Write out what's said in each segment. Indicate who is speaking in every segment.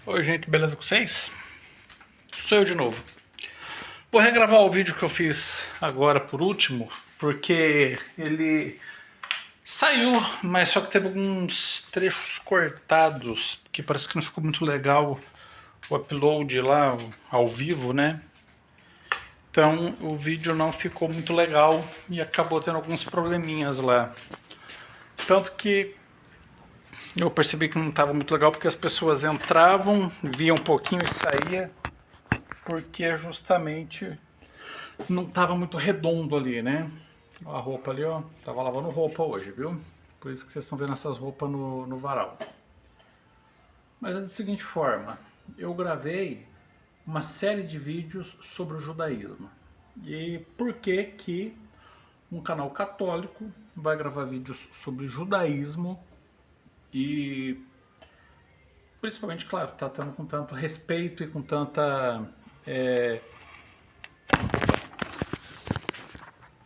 Speaker 1: Oi gente, beleza com vocês? Sou eu de novo. Vou regravar o vídeo que eu fiz agora por último, porque ele saiu, mas só que teve alguns trechos cortados, que parece que não ficou muito legal o upload lá ao vivo, né? Então o vídeo não ficou muito legal e acabou tendo alguns probleminhas lá. Tanto que eu percebi que não estava muito legal porque as pessoas entravam, viam um pouquinho e saía, porque justamente não estava muito redondo ali, né? A roupa ali, ó, tava lavando roupa hoje, viu? Por isso que vocês estão vendo essas roupas no varal. Mas é da seguinte forma, eu gravei uma série de vídeos sobre o judaísmo. E por que que um canal católico vai gravar vídeos sobre judaísmo e principalmente, claro, tratando com tanto respeito e com tanta...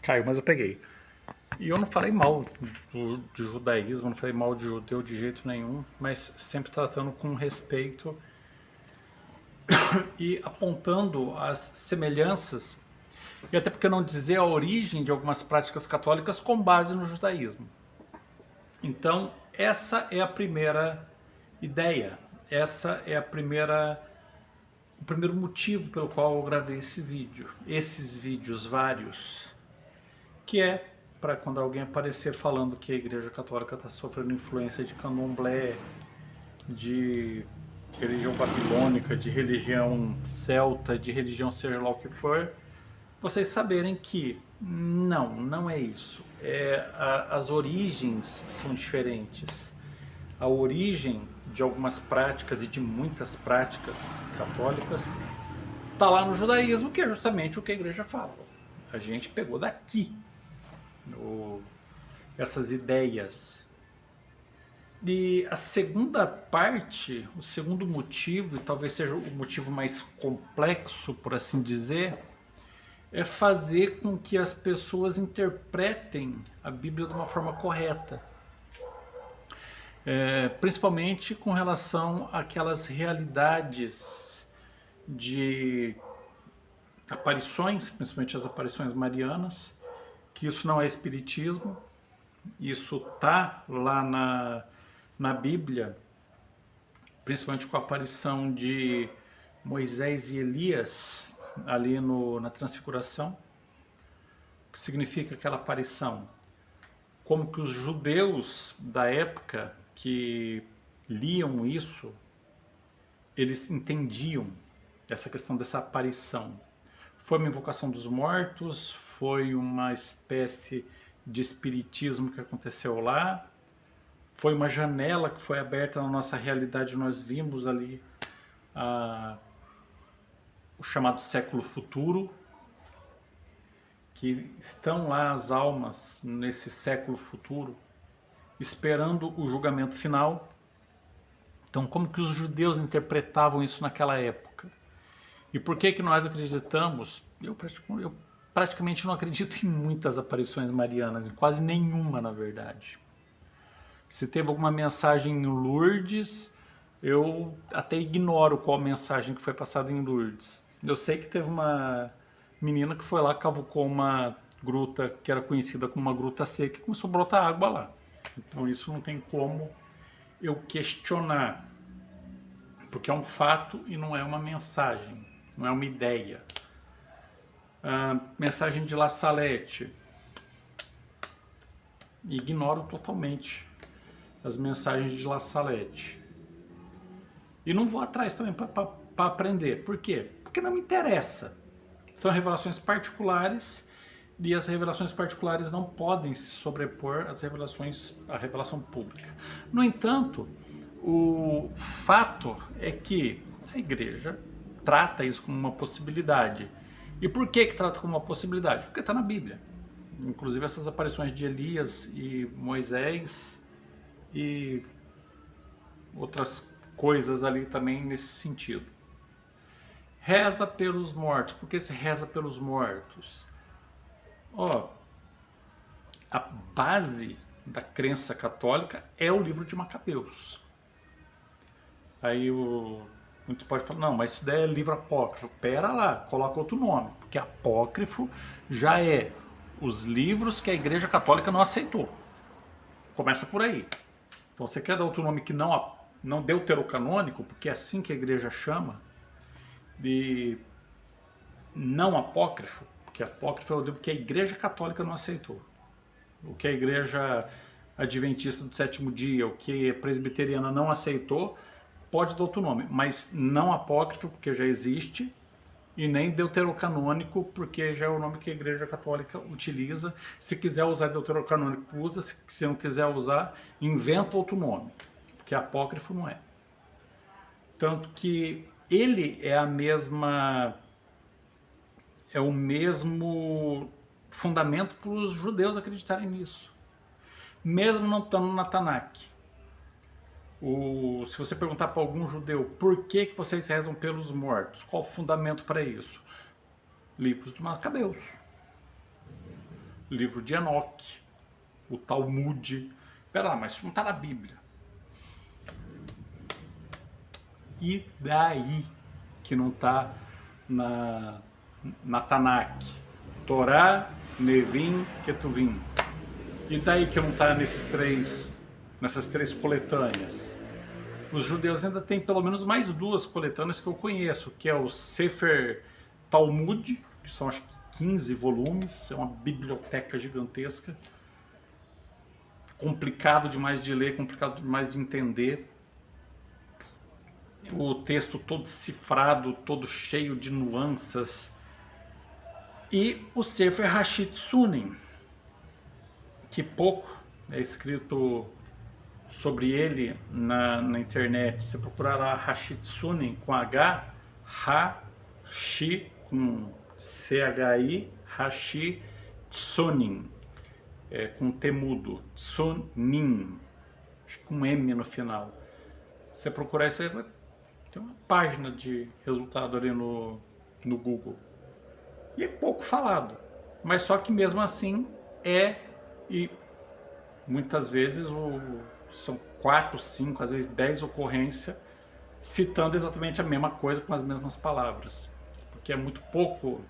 Speaker 1: Caiu, mas eu peguei. E eu não falei mal de judaísmo, não falei mal de judeu de jeito nenhum, mas sempre tratando com respeito e apontando as semelhanças, e até porque não dizer a origem de algumas práticas católicas com base no judaísmo. Então, essa é a primeira ideia, essa é o primeiro motivo pelo qual eu gravei esse vídeo, esses vídeos vários, que é para quando alguém aparecer falando que a Igreja Católica está sofrendo influência de candomblé, de religião babilônica, de religião celta, de religião seja lá o que for, vocês saberem que não é isso. As origens são diferentes. A origem de algumas práticas e de muitas práticas católicas está lá no judaísmo, que é justamente o que a igreja fala. A gente pegou daqui essas ideias. E a segunda parte, o segundo motivo, e talvez seja o motivo mais complexo, por assim dizer, é fazer com que as pessoas interpretem a Bíblia de uma forma correta. Principalmente com relação àquelas realidades de aparições, principalmente as aparições marianas, que isso não é espiritismo, isso tá lá na Bíblia, principalmente com a aparição de Moisés e Elias ali na Transfiguração. O que significa aquela aparição? Como que os judeus da época que liam isso, eles entendiam essa questão dessa aparição. Foi uma invocação dos mortos, foi uma espécie de espiritismo que aconteceu lá, foi uma janela que foi aberta na nossa realidade, nós vimos ali o chamado século futuro, que estão lá as almas nesse século futuro, esperando o julgamento final. Então, como que os judeus interpretavam isso naquela época? E por que que nós acreditamos? Eu praticamente não acredito em muitas aparições marianas, em quase nenhuma, na verdade. Se teve alguma mensagem em Lourdes, eu até ignoro qual mensagem que foi passada em Lourdes. Eu sei que teve uma menina que foi lá, cavucou uma gruta que era conhecida como uma gruta seca e começou a brotar água lá. Então isso não tem como eu questionar, porque é um fato e não é uma mensagem, não é uma ideia. A mensagem de La Salette, ignoro totalmente as mensagens de La Salette. E não vou atrás também para aprender. Por quê? Porque não me interessa. São revelações particulares e as revelações particulares não podem se sobrepor à revelação pública. No entanto, o fato é que a igreja trata isso como uma possibilidade. E por que trata como uma possibilidade? Porque está na Bíblia. Inclusive essas aparições de Elias e Moisés e outras coisas ali também nesse sentido. Reza pelos mortos. Por que se reza pelos mortos? A base da crença católica é o livro de Macabeus. Aí Muitos podem falar, não, mas isso daí é livro apócrifo. Pera lá, coloca outro nome, porque apócrifo já é os livros que a Igreja Católica não aceitou. Começa por aí. Então você quer dar outro nome que não deuterocanônico, porque é assim que a Igreja chama, de não apócrifo, porque apócrifo é o livro que a Igreja Católica não aceitou. O que a Igreja Adventista do Sétimo Dia, o que a Presbiteriana não aceitou, pode dar outro nome, mas não apócrifo, porque já existe, e nem deuterocanônico, porque já é o nome que a Igreja Católica utiliza. Se quiser usar deuterocanônico, usa. Se não quiser usar, inventa outro nome, porque apócrifo não é. Tanto que ele é o mesmo fundamento para os judeus acreditarem nisso, mesmo não estando na Tanakh. Se você perguntar para algum judeu por que vocês rezam pelos mortos, qual o fundamento para isso? Livros dos Macabeus, livro de Enoque, o Talmud. Pera lá, mas isso não está na Bíblia. E daí que não está na Tanakh? Torá, Nevim, Ketuvim. E daí que não está nessas três coletâneas? Os judeus ainda têm pelo menos mais duas coletâneas que eu conheço, que é o Sefer Talmud, que são acho que 15 volumes, é uma biblioteca gigantesca, complicado demais de ler, complicado demais de entender, o texto todo cifrado, todo cheio de nuances, e o Sefer Hashitsunim, que pouco é escrito sobre ele na internet. Se procurar lá Hashitsunim com H, Hashi com CHI, Hashitsunim, com T mudo, Tsunim, acho que com M no final. Se procurar isso aí, tem uma página de resultado ali no Google. E é pouco falado, mas só que mesmo assim e muitas vezes são 4, 5, às vezes 10 ocorrências citando exatamente a mesma coisa com as mesmas palavras, porque é muito pouco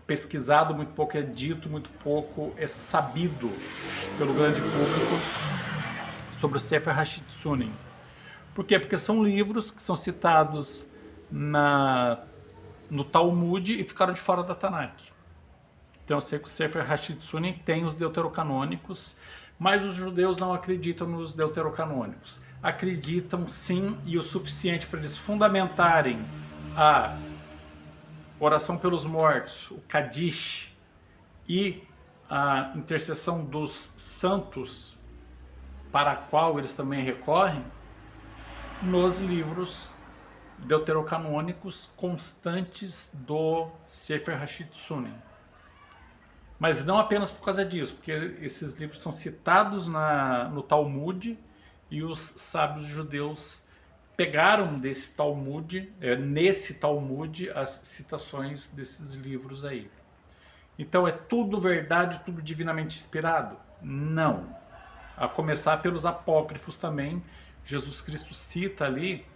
Speaker 1: pesquisado, muito pouco é dito, muito pouco é sabido pelo grande público sobre o Sefer Hashitsunim. Por quê? Porque são livros que são citados no Talmud e ficaram de fora da Tanakh. Então eu sei que o Sefer Hashitsunim tem os deuterocanônicos, mas os judeus não acreditam nos deuterocanônicos. Acreditam sim, e o suficiente para eles fundamentarem a oração pelos mortos, o Kadish, e a intercessão dos santos, para a qual eles também recorrem, nos livros deuterocanônicos constantes do Sefer Hashitsunim. Mas não apenas por causa disso, porque esses livros são citados no Talmud, e os sábios judeus pegaram desse Talmud, nesse Talmud, as citações desses livros aí. Então é tudo verdade, tudo divinamente inspirado? Não. A começar pelos apócrifos também. Jesus Cristo cita ali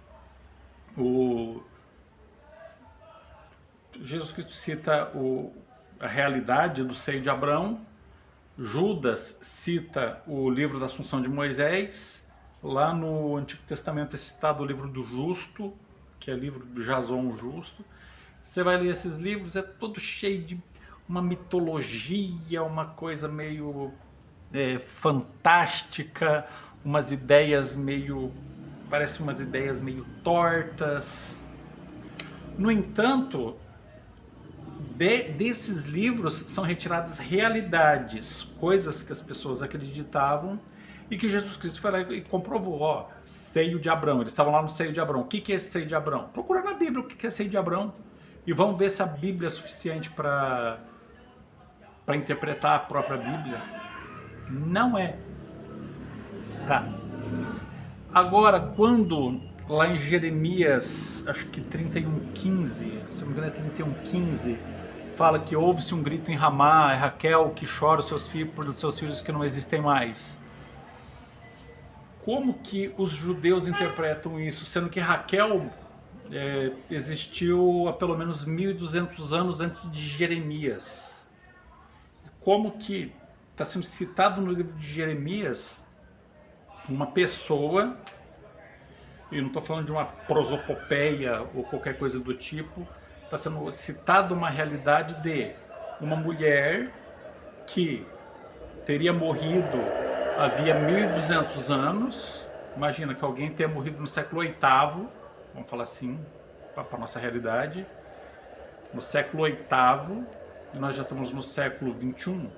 Speaker 1: a realidade do seio de Abraão. Judas cita o livro da Assunção de Moisés. Lá no Antigo Testamento é citado o livro do Justo, que é o livro do Jason o Justo. Você vai ler esses livros, é todo cheio de uma mitologia, uma coisa meio fantástica, umas ideias meio... parecem umas ideias meio tortas. No entanto, desses livros são retiradas realidades, coisas que as pessoas acreditavam e que Jesus Cristo foi lá e comprovou. Seio de Abraão, eles estavam lá no seio de Abraão. O que é esse seio de Abraão? Procura na Bíblia o que é seio de Abraão e vamos ver se a Bíblia é suficiente para interpretar a própria Bíblia. Não é. Tá. Agora, quando lá em Jeremias, acho que 31:15, se não me engano é 31:15, fala que ouve-se um grito em Ramá, é Raquel que chora os seus filhos por seus filhos que não existem mais. como que os judeus interpretam isso, sendo que Raquel existiu há pelo menos 1200 anos antes de Jeremias? Como que está sendo citado no livro de Jeremias uma pessoa, e não estou falando de uma prosopopeia ou qualquer coisa do tipo, está sendo citada uma realidade de uma mulher que teria morrido havia 1200 anos. Imagina que alguém tenha morrido no século VIII, vamos falar assim, para a nossa realidade, no século VIII, e nós já estamos no século XXI,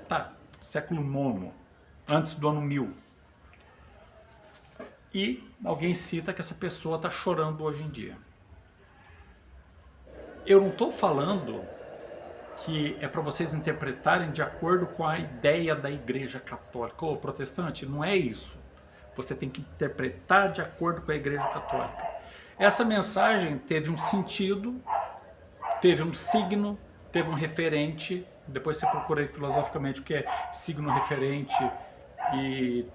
Speaker 1: tá, século IX, antes do ano 1000. E alguém cita que essa pessoa está chorando hoje em dia. Eu não estou falando que é para vocês interpretarem de acordo com a ideia da Igreja Católica ou protestante, não é isso. Você tem que interpretar de acordo com a Igreja Católica. Essa mensagem teve um sentido, teve um signo, teve um referente. Depois você procura aí filosoficamente o que é signo, referente, e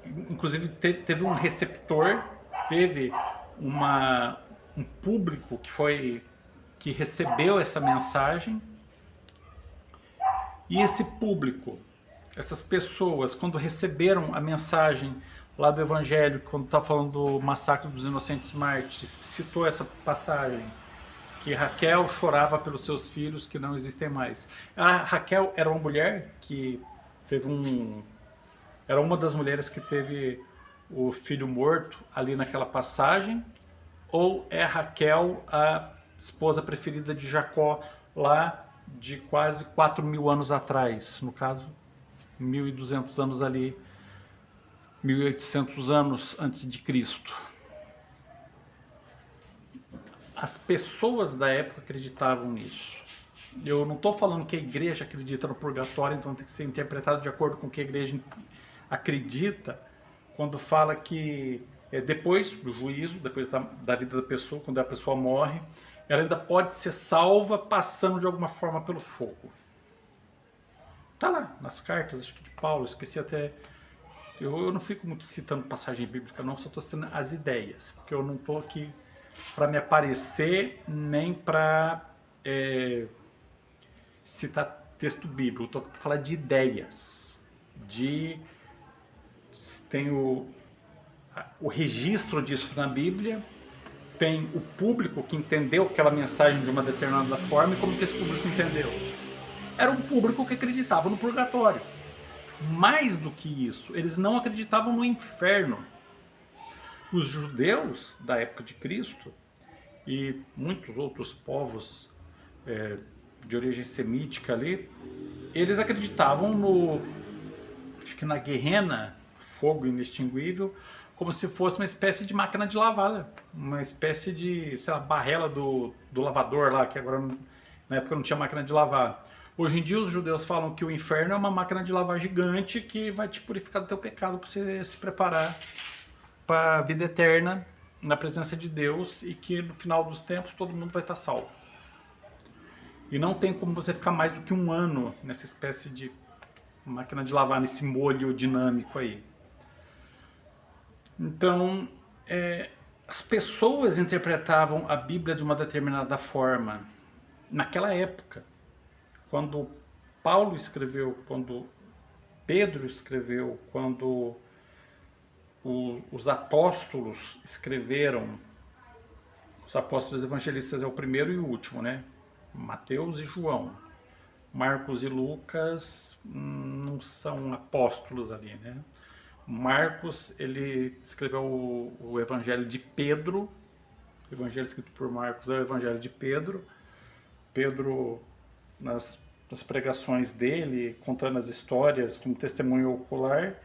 Speaker 1: inclusive teve um receptor, teve um público que recebeu essa mensagem. E esse público, essas pessoas, quando receberam a mensagem lá do Evangelho, quando está falando do massacre dos inocentes mártires, citou essa passagem, que Raquel chorava pelos seus filhos que não existem mais. A Raquel era uma mulher que era uma das mulheres que teve o filho morto ali naquela passagem, ou é Raquel a esposa preferida de Jacó lá de quase 4.000 anos atrás, no caso 1.200 anos ali, 1.800 anos antes de Cristo. As pessoas da época acreditavam nisso. Eu não estou falando que a igreja acredita no purgatório, então tem que ser interpretado de acordo com o que a igreja acredita, quando fala que depois do juízo, depois da vida da pessoa, quando a pessoa morre, ela ainda pode ser salva passando de alguma forma pelo fogo. Tá lá, nas cartas, acho que de Paulo, esqueci até. Eu não fico muito citando passagem bíblica, não, só estou citando as ideias, porque eu não estou aqui para me aparecer, nem para citar texto bíblico, estou para falar de ideias, tem o registro disso na Bíblia, tem o público que entendeu aquela mensagem de uma determinada forma, e como que esse público entendeu? Era um público que acreditava no purgatório. Mais do que isso, eles não acreditavam no inferno. Os judeus da época de Cristo e muitos outros povos de origem semítica ali, eles acreditavam acho que na Guerrena, fogo inextinguível, como se fosse uma espécie de máquina de lavar, uma espécie de, sei lá, barrela do lavador lá, que agora na época não tinha máquina de lavar. Hoje em dia os judeus falam que o inferno é uma máquina de lavar gigante que vai te purificar do teu pecado para você se preparar para a vida eterna na presença de Deus, e que no final dos tempos todo mundo vai estar salvo. E não tem como você ficar mais do que um ano nessa espécie de máquina de lavar, nesse molho dinâmico aí. Então, as pessoas interpretavam a Bíblia de uma determinada forma. Naquela época, quando Paulo escreveu, quando Pedro escreveu, quando os apóstolos escreveram, os apóstolos evangelistas é o primeiro e o último, né? Mateus e João. Marcos e Lucas não são apóstolos ali, né? Marcos, ele escreveu o Evangelho de Pedro. O Evangelho escrito por Marcos é o Evangelho de Pedro. Pedro, nas pregações dele, contando as histórias como testemunho ocular,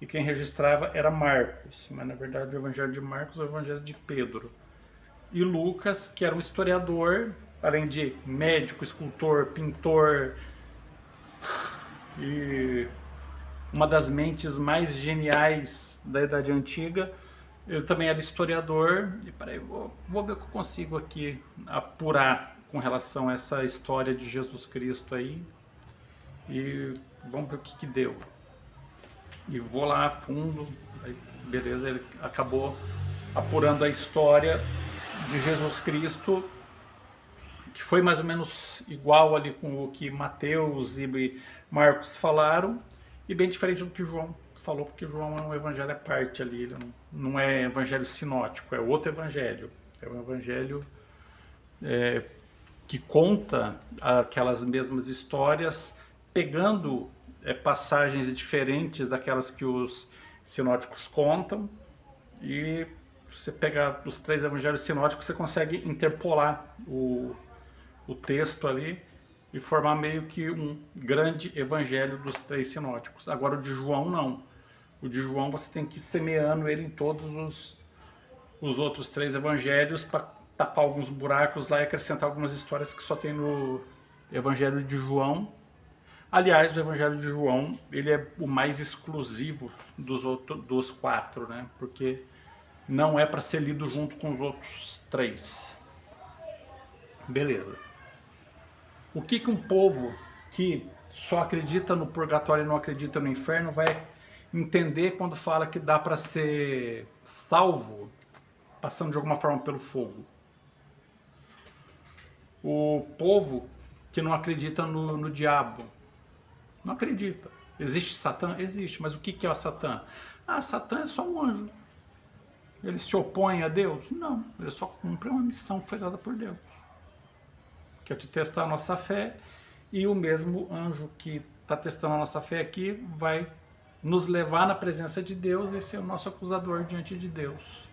Speaker 1: e quem registrava era Marcos, mas na verdade o Evangelho de Marcos é o Evangelho de Pedro. E Lucas, que era um historiador, além de médico, escultor, pintor, e uma das mentes mais geniais da Idade Antiga, ele também era historiador. E peraí, vou ver o que eu consigo aqui apurar com relação a essa história de Jesus Cristo aí, e vamos ver o que deu. e vou lá a fundo. Aí, beleza, ele acabou apurando a história de Jesus Cristo, que foi mais ou menos igual ali com o que Mateus e Marcos falaram, e bem diferente do que João falou, porque João é um evangelho à parte ali, ele não é evangelho sinótico, é outro evangelho. É um evangelho que conta aquelas mesmas histórias, pegando passagens diferentes daquelas que os sinóticos contam, e você pegar os três evangelhos sinóticos, você consegue interpolar o texto ali e formar meio que um grande evangelho dos três sinóticos. Agora o de João não. O de João você tem que ir semeando ele em todos os outros três evangelhos para tapar alguns buracos lá e acrescentar algumas histórias que só tem no evangelho de João. Aliás, o evangelho de João, ele é o mais exclusivo dos quatro, né? Porque não é para ser lido junto com os outros três. Beleza. O que um povo que só acredita no purgatório e não acredita no inferno vai entender quando fala que dá para ser salvo passando de alguma forma pelo fogo? O povo que não acredita no diabo. Não acredita. Existe Satã? Existe. Mas o que é o Satã? Ah, Satã é só um anjo. Ele se opõe a Deus? Não. Ele só cumpre uma missão que foi dada por Deus, que é de testar a nossa fé, e o mesmo anjo que está testando a nossa fé aqui vai nos levar na presença de Deus e ser o nosso acusador diante de Deus.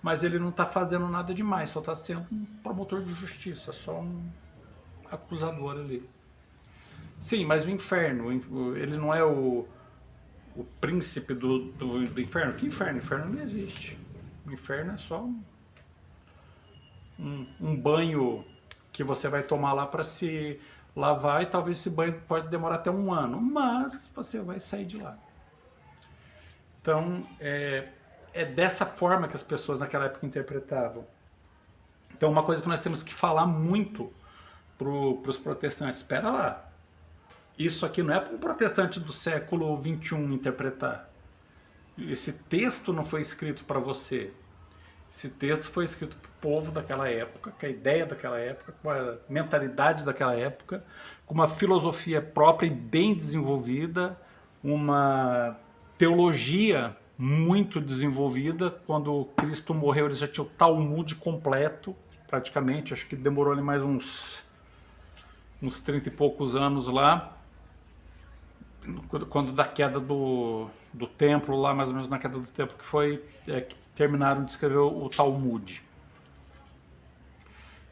Speaker 1: Mas ele não está fazendo nada demais, só está sendo um promotor de justiça, só um acusador ali. Sim, mas o inferno, ele não é o príncipe do inferno? Que inferno? O inferno não existe. O inferno é só um banho que você vai tomar lá para se lavar, e talvez esse banho pode demorar até um ano, mas você vai sair de lá. Então, é dessa forma que as pessoas naquela época interpretavam. Então, uma coisa que nós temos que falar muito para os protestantes: espera lá, isso aqui não é para um protestante do século XXI interpretar. Esse texto não foi escrito para você. Esse texto foi escrito para o povo daquela época, com a ideia daquela época, com a mentalidade daquela época, com uma filosofia própria e bem desenvolvida, uma teologia muito desenvolvida. Quando Cristo morreu, eles já tinham o Talmud completo, praticamente. Acho que demorou ali mais uns 30 e poucos anos lá, quando da queda do templo, lá mais ou menos na queda do templo, que foi que terminaram de escrever o Talmud.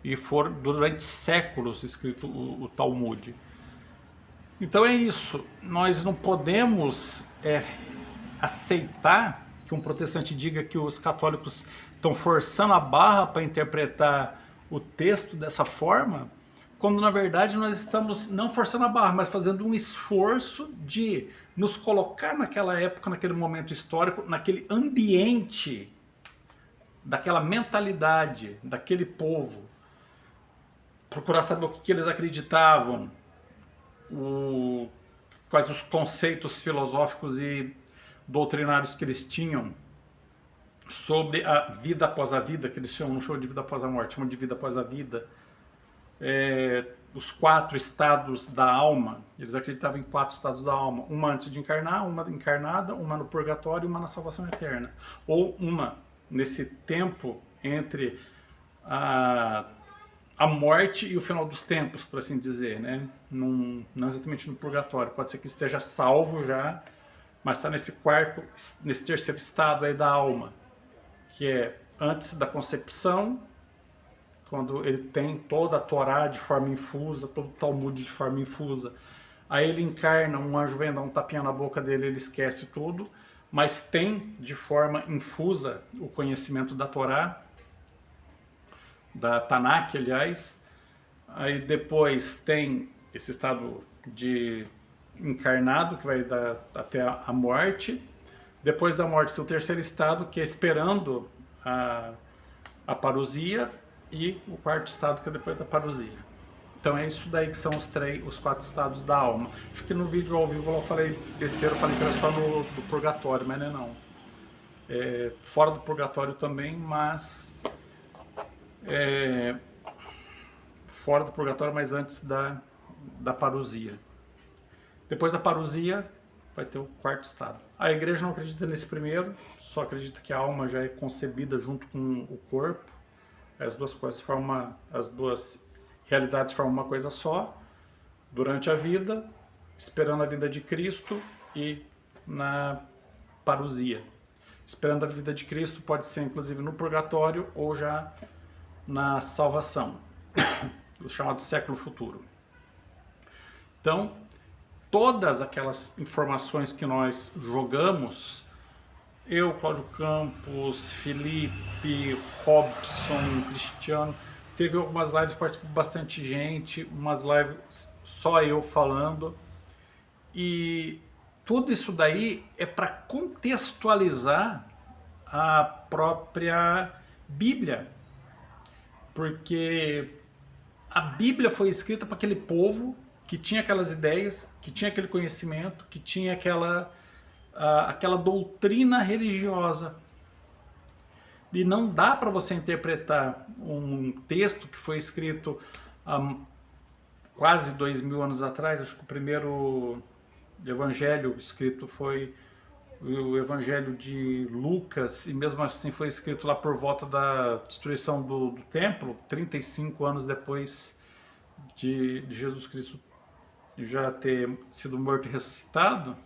Speaker 1: E foram durante séculos escrito o Talmud. Então é isso, nós não podemos aceitar que um protestante diga que os católicos estão forçando a barra para interpretar o texto dessa forma, quando na verdade nós estamos não forçando a barra, mas fazendo um esforço de nos colocar naquela época, naquele momento histórico, naquele ambiente, daquela mentalidade, daquele povo, procurar saber o que eles acreditavam, quais os conceitos filosóficos e doutrinários que eles tinham sobre a vida após a vida, que eles chamam, não chamam de vida após a morte, chamam de vida após a vida. Os 4 estados da alma, eles acreditavam em 4 estados da alma: uma antes de encarnar, uma encarnada, uma no purgatório e uma na salvação eterna, ou uma nesse tempo entre a morte e o final dos tempos, por assim dizer, né? Não exatamente no purgatório, pode ser que esteja salvo já, mas está nesse terceiro estado aí da alma, que é antes da concepção, quando ele tem toda a Torá de forma infusa, todo o Talmud de forma infusa. Aí ele encarna, um anjo vem dar um tapinha na boca dele, ele esquece tudo, mas tem de forma infusa o conhecimento da Torá, da Tanakh, aliás. Aí depois tem esse estado de encarnado, que vai dar até a morte. Depois da morte tem o terceiro estado, que é esperando a parousia, e o quarto estado, que é depois da parousia. Então é isso daí que são os 4 estados da alma. Acho que no vídeo ao vivo eu falei besteira, eu falei que era só no do purgatório, mas não é não. É, fora do purgatório também, mas fora do purgatório, mas antes da parousia. Depois da parousia vai ter o 4º estado. A igreja não acredita nesse primeiro, só acredita que a alma já é concebida junto com o corpo. As duas coisas formam, as duas realidades formam uma coisa só, durante a vida, esperando a vinda de Cristo e na parousia. Esperando a vida de Cristo pode ser inclusive no purgatório ou já na salvação, o chamado século futuro. Então, todas aquelas informações que nós jogamos, eu, Cláudio Campos, Felipe, Robson, Cristiano, teve algumas lives que participou bastante gente, umas lives só eu falando, e tudo isso daí é para contextualizar a própria Bíblia, porque a Bíblia foi escrita para aquele povo que tinha aquelas ideias, que tinha aquele conhecimento, que tinha aquela doutrina religiosa. E não dá para você interpretar um texto que foi escrito há quase 2000 anos atrás. Acho que o primeiro evangelho escrito foi o evangelho de Lucas, e mesmo assim foi escrito lá por volta da destruição do templo, 35 anos depois de Jesus Cristo já ter sido morto e ressuscitado.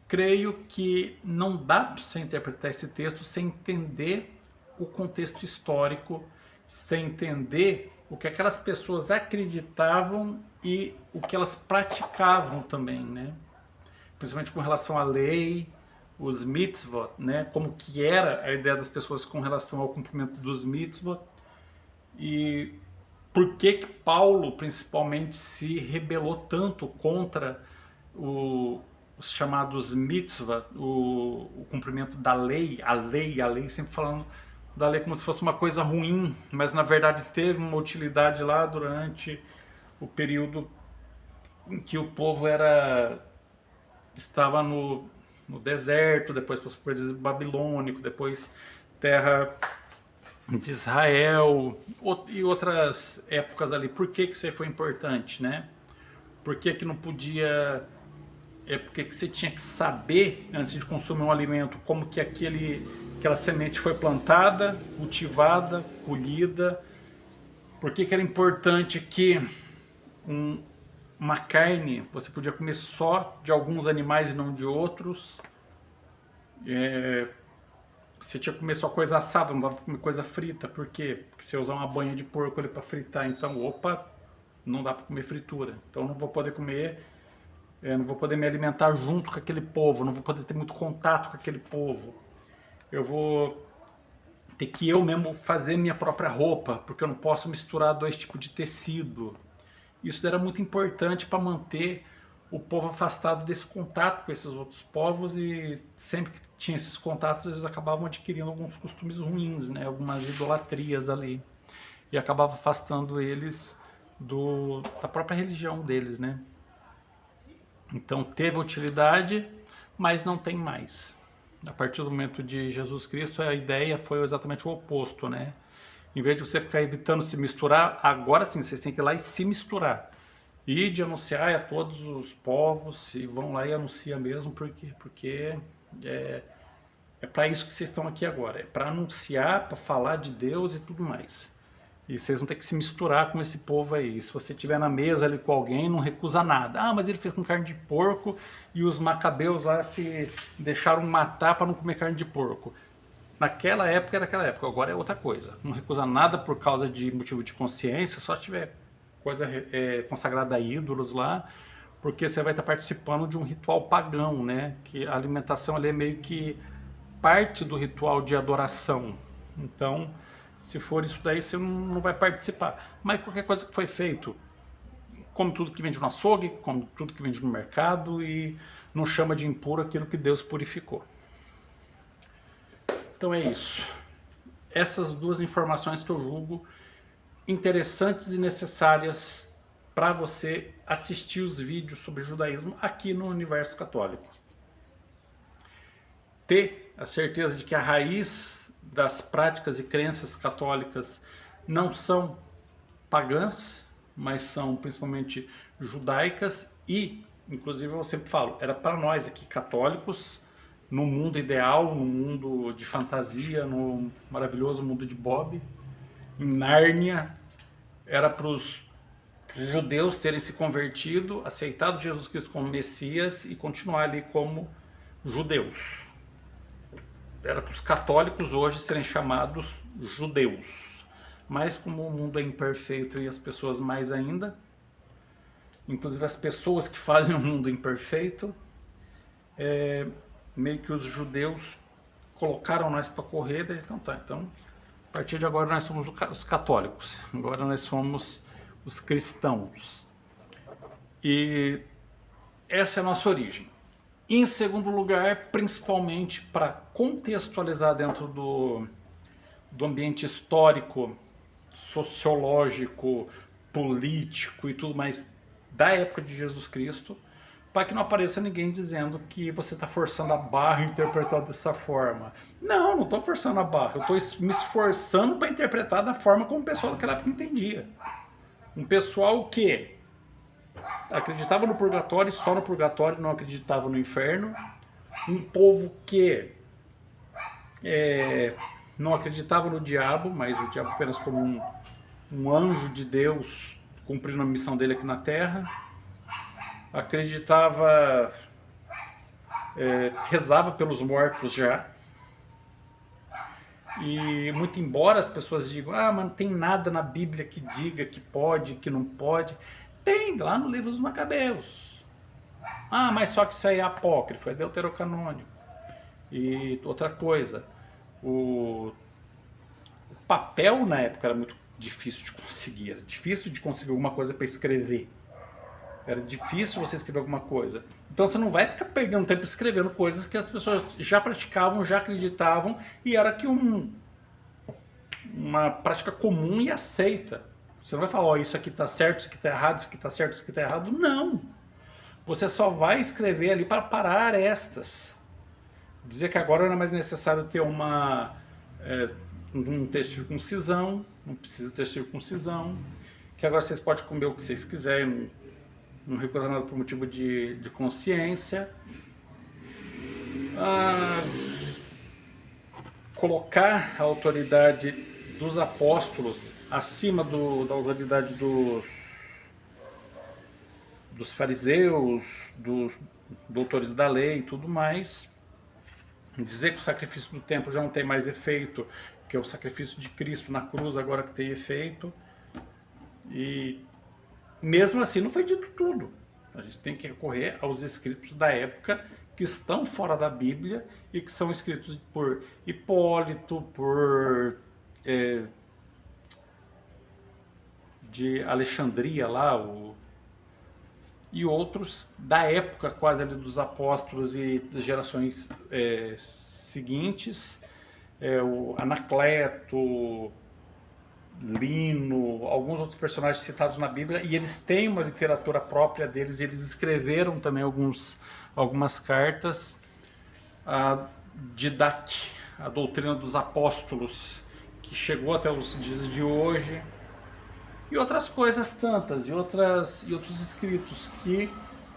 Speaker 1: Creio que não dá para você interpretar esse texto sem entender o contexto histórico, sem entender o que aquelas pessoas acreditavam e o que elas praticavam também, né? Principalmente com relação à lei, os mitzvot, né? Como que era a ideia das pessoas com relação ao cumprimento dos mitzvot e por que que Paulo principalmente se rebelou tanto contra os chamados mitzvah, o cumprimento da lei, a lei, sempre falando da lei como se fosse uma coisa ruim, mas na verdade teve uma utilidade lá durante o período em que o povo estava no deserto, depois passou por exílio babilônico, depois terra de Israel e outras épocas ali. Por que que isso aí foi importante, né? Por que que não podia... porque que você tinha que saber, antes de consumir um alimento, como que aquela semente foi plantada, cultivada, colhida. Por que que era importante que uma carne você podia comer só de alguns animais e não de outros. Você tinha que comer só coisa assada, não dava para comer coisa frita. Por quê? Porque você usar uma banha de porco ali para fritar, então, opa, não dá para comer fritura. Então não vou poder comer... não vou poder me alimentar junto com aquele povo, não vou poder ter muito contato com aquele povo. Eu vou ter que eu mesmo fazer minha própria roupa, porque eu não posso misturar 2 tipos de tecido. Isso era muito importante para manter o povo afastado desse contato com esses outros povos, e sempre que tinha esses contatos eles acabavam adquirindo alguns costumes ruins, né? Algumas idolatrias ali, e acabava afastando eles da própria religião deles, né? Então teve utilidade, mas não tem mais. A partir do momento de Jesus Cristo, a ideia foi exatamente o oposto, né? Em vez de você ficar evitando se misturar, agora sim, vocês têm que ir lá e se misturar. E de anunciar a todos os povos, e vão lá e anuncia mesmo, porque é para isso que vocês estão aqui agora. É para anunciar, para falar de Deus e tudo mais. E vocês vão ter que se misturar com esse povo aí. Se você estiver na mesa ali com alguém, não recusa nada. Ah, mas ele fez com carne de porco e os macabeus lá se deixaram matar para não comer carne de porco. Naquela época era aquela época, agora é outra coisa. Não recusa nada por causa de motivo de consciência, só se tiver coisa consagrada a ídolos lá, porque você vai estar participando de um ritual pagão, né? Que a alimentação ali é meio que parte do ritual de adoração. Então, se for isso daí, você não vai participar. Mas qualquer coisa que foi feito, come tudo que vende no açougue, come tudo que vende no mercado e não chama de impuro aquilo que Deus purificou. Então é isso. Essas 2 informações que eu julgo interessantes e necessárias para você assistir os vídeos sobre judaísmo aqui no Universo Católico. Ter a certeza de que a raiz das práticas e crenças católicas não são pagãs, mas são principalmente judaicas e, inclusive eu sempre falo, era para nós aqui católicos, no mundo ideal, no mundo de fantasia, no maravilhoso mundo de Bob, em Nárnia, era para os judeus terem se convertido, aceitado Jesus Cristo como Messias e continuar ali como judeus. Era para os católicos hoje serem chamados judeus. Mas como o mundo é imperfeito e as pessoas mais ainda, inclusive as pessoas que fazem o mundo imperfeito, meio que os judeus colocaram nós para correr, então tá, então a partir de agora nós somos os católicos, agora nós somos os cristãos. E essa é a nossa origem. E, em segundo lugar, principalmente para contextualizar dentro do ambiente histórico, sociológico, político e tudo mais da época de Jesus Cristo, para que não apareça ninguém dizendo que você está forçando a barra interpretar dessa forma. Não estou forçando a barra, eu estou me esforçando para interpretar da forma como o pessoal daquela época entendia. Um pessoal que acreditava no purgatório e só no purgatório, não acreditava no inferno. Um povo que não acreditava no diabo, mas o diabo apenas como um anjo de Deus cumprindo a missão dele aqui na Terra. Acreditava, rezava pelos mortos já. E muito embora as pessoas digam, mas não tem nada na Bíblia que diga que pode, que não pode. Tem, lá no livro dos Macabeus. Mas só que isso aí é apócrifo, é deuterocanônico. E outra coisa, o papel na época era muito difícil de conseguir. Era difícil de conseguir alguma coisa para escrever. Era difícil você escrever alguma coisa. Então você não vai ficar perdendo tempo escrevendo coisas que as pessoas já praticavam, já acreditavam, e era que uma prática comum e aceita. Você não vai falar, isso aqui está certo, isso aqui está errado, isso aqui está certo, isso aqui está errado. Não. Você só vai escrever ali para parar arestas. Dizer que agora não é mais necessário ter não ter circuncisão, não precisa ter circuncisão, que agora vocês podem comer o que vocês quiserem, não recusar nada por motivo de consciência. Colocar a autoridade dos apóstolos acima da autoridade dos fariseus, dos doutores da lei e tudo mais. Dizer que o sacrifício do templo já não tem mais efeito, que é o sacrifício de Cristo na cruz agora que tem efeito. E mesmo assim não foi dito tudo. A gente tem que recorrer aos escritos da época que estão fora da Bíblia e que são escritos por Hipólito, por de Alexandria lá, e outros da época quase ali dos apóstolos e das gerações seguintes, o Anacleto, Lino, alguns outros personagens citados na Bíblia, e eles têm uma literatura própria deles, eles escreveram também algumas cartas. A Didaque, a doutrina dos apóstolos, que chegou até os dias de hoje, e outras coisas tantas, e outros escritos que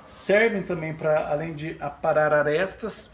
Speaker 1: servem também para, além de aparar arestas,